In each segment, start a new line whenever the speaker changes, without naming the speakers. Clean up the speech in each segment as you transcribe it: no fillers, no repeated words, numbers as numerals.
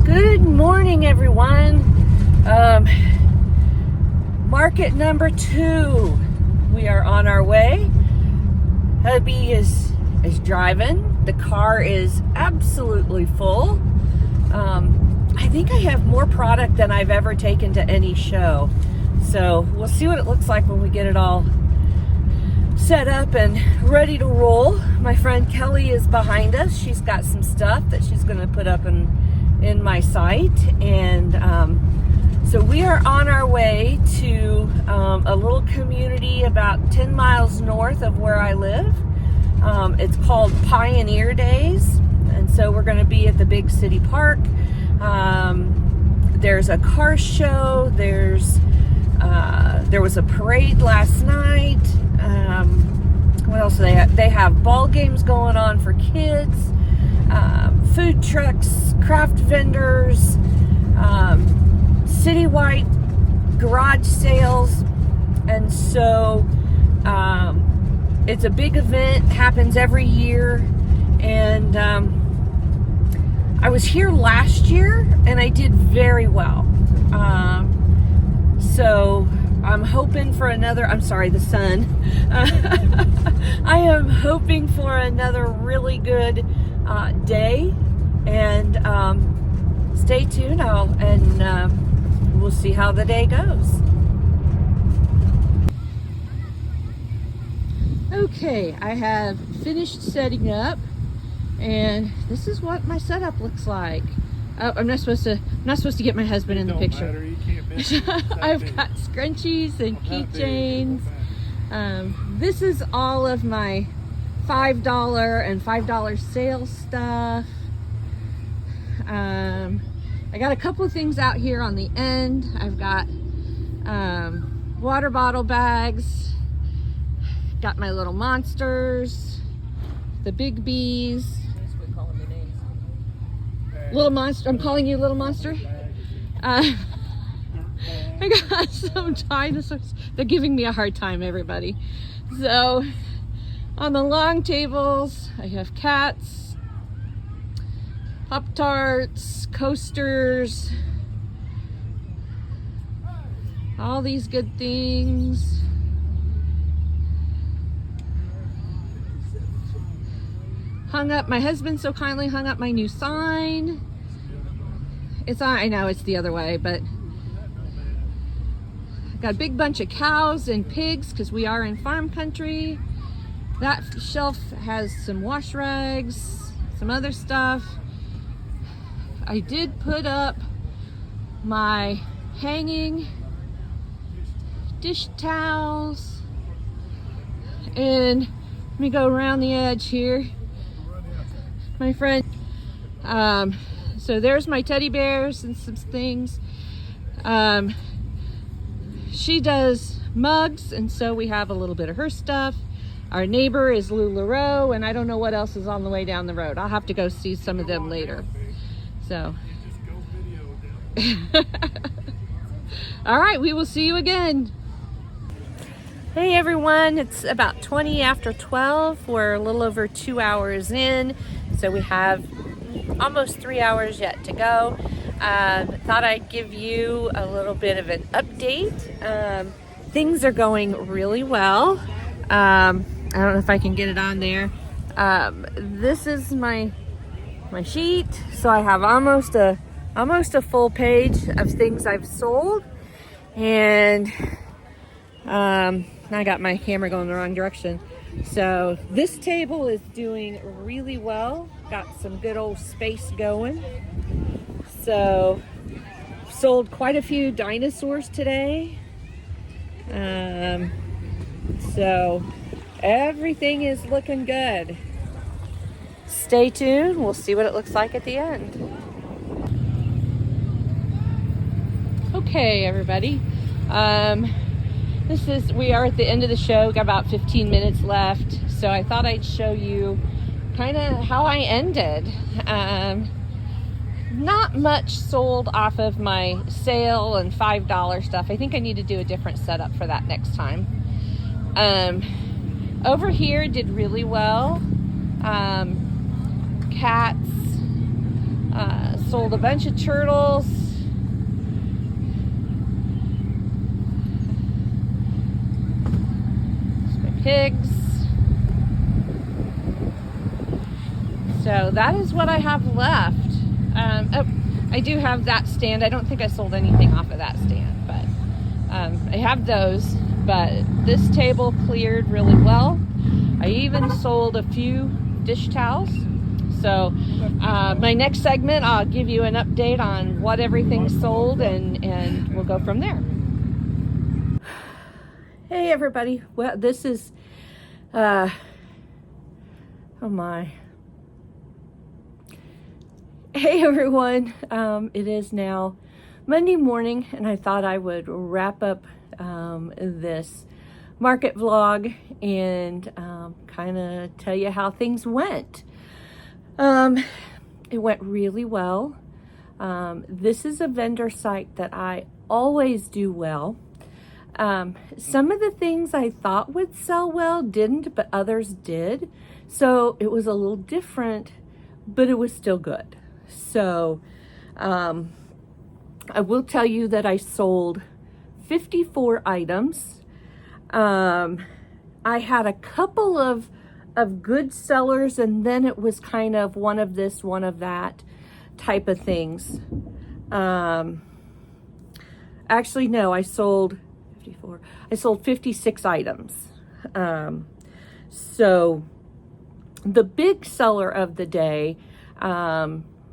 Good morning, everyone. Market number 2. We are on our way. Hubby is driving. The car is absolutely full. I think I have more product than I've ever taken to any show. So we'll see what it looks like when we get it all set up and ready to roll. My friend Kelly is behind us. She's got some stuff that she's going to put up in my site, and so we are on our way to a little community about 10 miles north of where I live. It's called Pioneer Days, and so we're going to be at the big city park. There's a car show. There was a parade last night. What else do they have? They have ball games going on for kids, food trucks, craft vendors, citywide garage sales, and so it's a big event, happens every year. And I was here last year and I did very well, so I'm hoping for another, I'm sorry, the sun. I am hoping for another really good day, and stay tuned, and we'll see how the day goes. Okay, I have finished setting up, and this is what my setup looks like. Oh, I'm not supposed to get my husband in the picture.
Matter. You can't miss it.
I've got scrunchies and keychains. This is all of my $5 and $5 sales stuff. I got a couple of things out here on the end. I've got water bottle bags. Got my little monsters, the big bees. Little monster, I'm calling you Little Monster. I got some dinosaurs. They're giving me a hard time, everybody. So on the long tables, I have cats, Pop-Tarts, coasters, all these good things. Hung up, my husband so kindly hung up my new sign. It's on, I know it's the other way, but got a big bunch of cows and pigs because we are in farm country. That shelf has some wash rags, some other stuff. I did put up my hanging dish towels, and let me go around the edge here. My friend, so there's my teddy bears and some things. She does mugs, and so we have a little bit of her stuff. Our neighbor is LuLaRoe, and I don't know what else is on the way down the road. I'll have to go see some of them later. So, all right, we will see you again. Hey everyone, it's about 20 after 12. We're a little over 2 hours in, so we have almost 3 hours yet to go. Thought I'd give you a little bit of an update. Things are going really well. I don't know if I can get it on there. This is my sheet, so I have almost a full page of things I've sold, and I got my camera going the wrong direction. So this table is doing really well. Got some good old space going. So sold quite a few dinosaurs today. So everything is looking good. Stay tuned. We'll see what it looks like at the end. Okay, everybody. We are at the end of the show, got about 15 minutes left, so I thought I'd show you kind of how I ended. Not much sold off of my sale and $5 stuff. I think I need to do a different setup for that next time. Over here did really well. Cats, sold a bunch of turtles. Pigs. So that is what I have left. Oh, I do have that stand. I don't think I sold anything off of that stand, but I have those. But this table cleared really well. I even sold a few dish towels. So my next segment, I'll give you an update on what everything sold, and we'll go from there. Hey everybody, well this is, oh my. Hey everyone, it is now Monday morning, and I thought I would wrap up this market vlog and kind of tell you how things went. It went really well. This is a vendor site that I always do well. Some of the things I thought would sell well didn't, but others did. So it was a little different, but it was still good. So I will tell you that I sold 54 items. I had a couple of good sellers, and then it was kind of one of this, one of that type of things. Actually, no, I sold 56 items. So the big seller of the day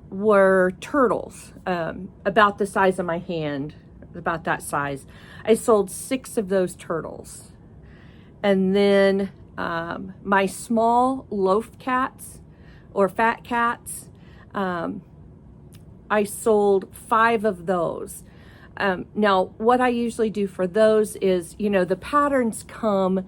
were turtles, about the size of my hand, about that size. I sold 6 of those turtles. And then my small loaf cats or fat cats, I sold 5 of those. Now, what I usually do for those is, you know, the patterns come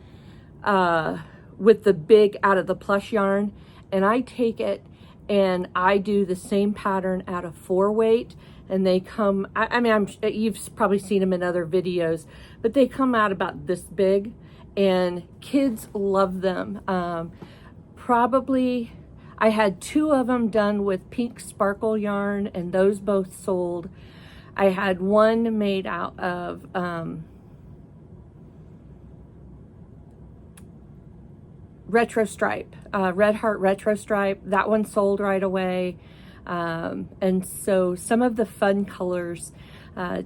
with the big out of the plush yarn, and I take it and I do the same pattern out of 4 weight, and they come, I mean, you've probably seen them in other videos, but they come out about this big, and kids love them. Probably, I had 2 of them done with pink sparkle yarn, and those both sold. I had one made out of retro stripe, Red Heart retro stripe. That one sold right away. And so some of the fun colors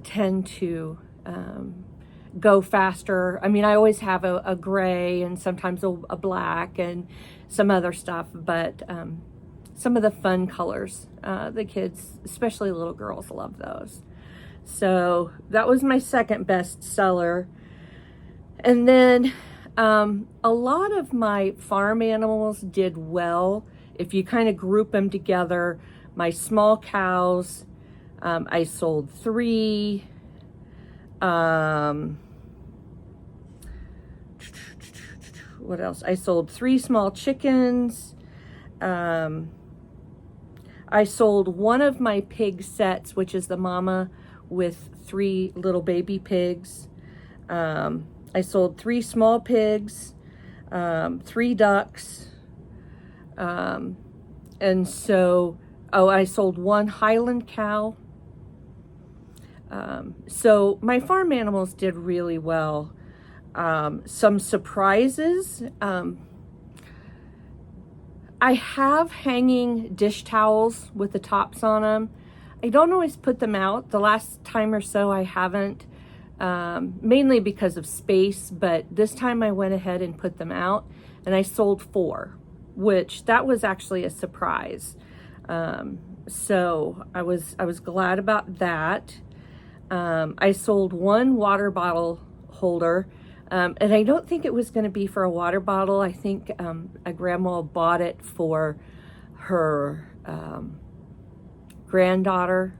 tend to go faster. I mean, I always have a gray and sometimes a black and some other stuff, but some of the fun colors, the kids, especially little girls, love those. So that was my second best seller. And then a lot of my farm animals did well. If you kind of group them together, my small cows, I sold 3. What else? I sold 3 small chickens. I sold one of my pig sets, which is the mama with 3 little baby pigs. I sold 3 small pigs, 3 ducks, and so, I sold 1 Highland cow. So my farm animals did really well. Some surprises. I have hanging dish towels with the tops on them. I don't always put them out. The last time or so I haven't, mainly because of space, but this time I went ahead and put them out, and I sold 4, which that was actually a surprise. So I was glad about that. I sold 1 water bottle holder, and I don't think it was going to be for a water bottle. I think a grandma bought it for her granddaughter,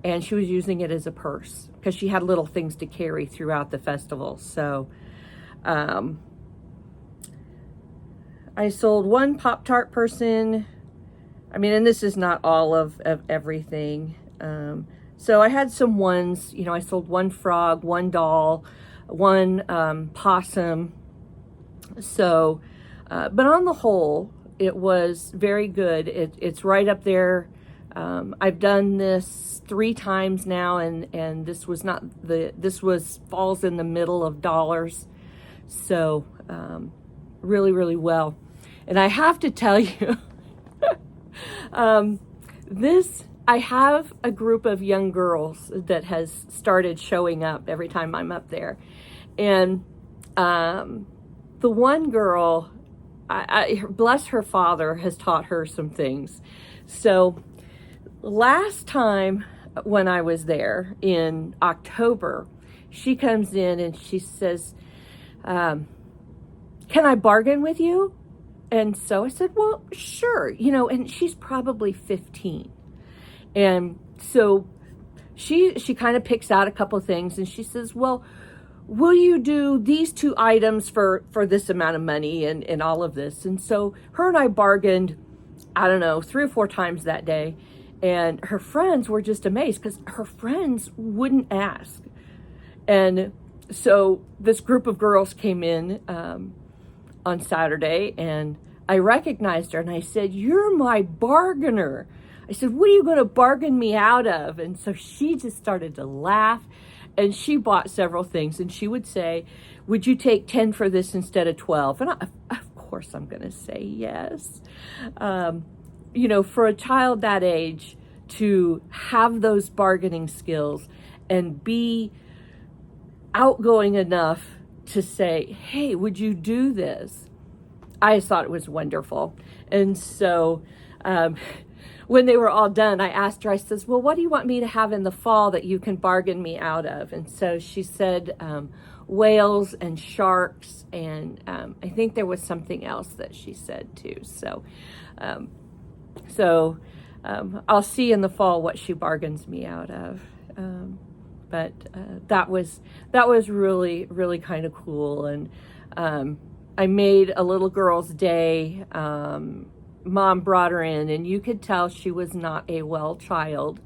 and she was using it as a purse because she had little things to carry throughout the festival. So I sold 1 Pop-Tart person. I mean, and this is not all of everything. So I had some ones, you know, I sold 1 frog, 1 doll, 1 possum. So, but on the whole, it was very good. It's right up there I've done this 3 times now, and this was falls in the middle of dollars. So, really, really well. And I have to tell you, I have a group of young girls that has started showing up every time I'm up there. And the one girl, bless her father, has taught her some things. So last time when I was there in October, she comes in and she says, can I bargain with you? And so I said, well, sure. And she's probably 15. And so she kind of picks out a couple of things and she says, well, will you do these 2 items for this amount of money and all of this? And so her and I bargained, I don't know, 3 or 4 times that day. And her friends were just amazed because her friends wouldn't ask. And so this group of girls came in on Saturday, and I recognized her and I said, you're my bargainer. I said, what are you going to bargain me out of? And so she just started to laugh, and she bought several things, and she would say, would you take 10 for this instead of 12? And of course I'm going to say yes. For a child that age to have those bargaining skills and be outgoing enough to say, hey, would you do this? I just thought it was wonderful. And so when they were all done, I asked her, I says, well, what do you want me to have in the fall that you can bargain me out of? And so she said whales and sharks, and I think there was something else that she said too. So I'll see in the fall what she bargains me out of. But that was really, really kind of cool. And I made a little girl's day. Mom brought her in, and you could tell she was not a well child.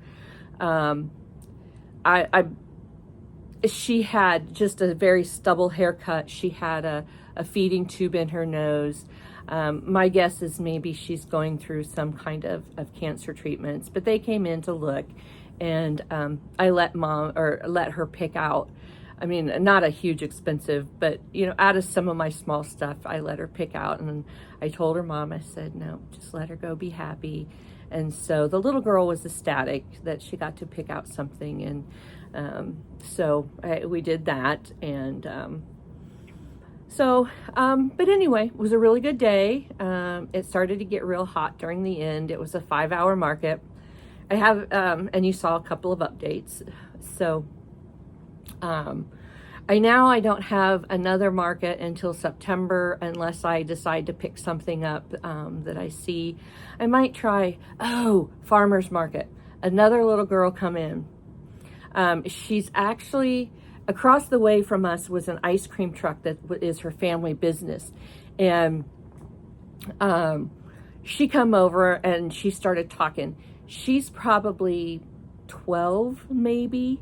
She had just a very stubble haircut. She had a feeding tube in her nose. My guess is maybe she's going through some kind of cancer treatments, but they came in to look, and I let her pick out, I mean, not a huge expensive, but out of some of my small stuff, I let her pick out. And I told her mom, I said, no, just let her go, be happy. And so the little girl was ecstatic that she got to pick out something. And we did that. And but anyway, it was a really good day. It started to get real hot during the end. It was a 5-hour market. I have, and you saw a couple of updates. So I don't have another market until September unless I decide to pick something up that I see. I might try, farmer's market. Another little girl come in. She's actually, across the way from us was an ice cream truck that is her family business. And she come over and she started talking. She's probably 12 maybe.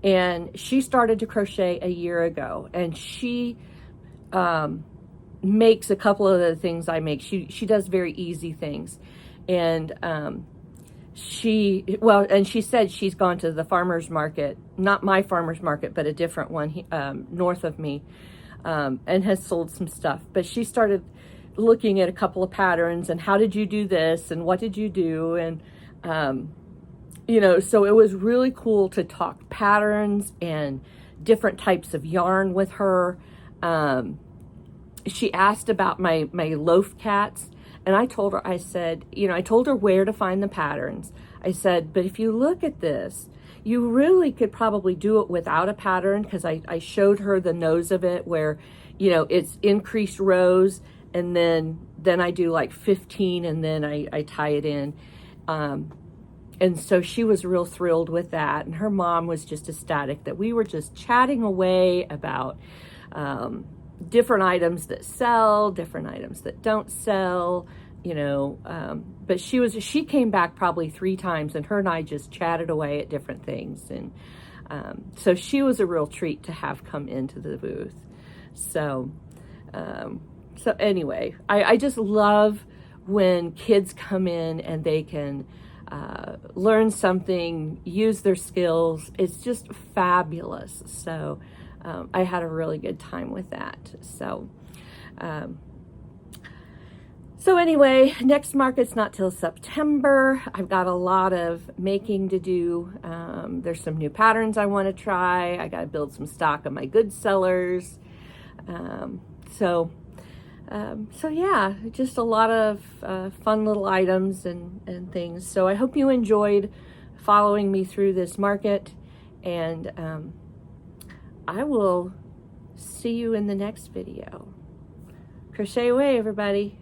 And she started to crochet a year ago, and she makes a couple of the things I make. She does very easy things. And she said she's gone to the farmer's market, not my farmer's market, but a different one north of me, and has sold some stuff. But she started looking at a couple of patterns and how did you do this and what did you do? And so it was really cool to talk patterns and different types of yarn with her. She asked about my loaf cats, and I told her, I said, I told her where to find the patterns. I said, but if you look at this, you really could probably do it without a pattern, because I showed her the nose of it where, it's increased rows, and then I do like 15, and then I tie it in. And so she was real thrilled with that. And her mom was just ecstatic that we were just chatting away about different items that sell, different items that don't sell, but she came back probably 3 times, and her and I just chatted away at different things. And so she was a real treat to have come into the booth. So anyway, I just love when kids come in and they can learn something, use their skills. It's just fabulous. So I had a really good time with that. So anyway, next market's not till September. I've got a lot of making to do. There's some new patterns I want to try. I got to build some stock of my good sellers. So yeah, just a lot of fun little items and things. So I hope you enjoyed following me through this market, and I will see you in the next video. Crochet away, everybody.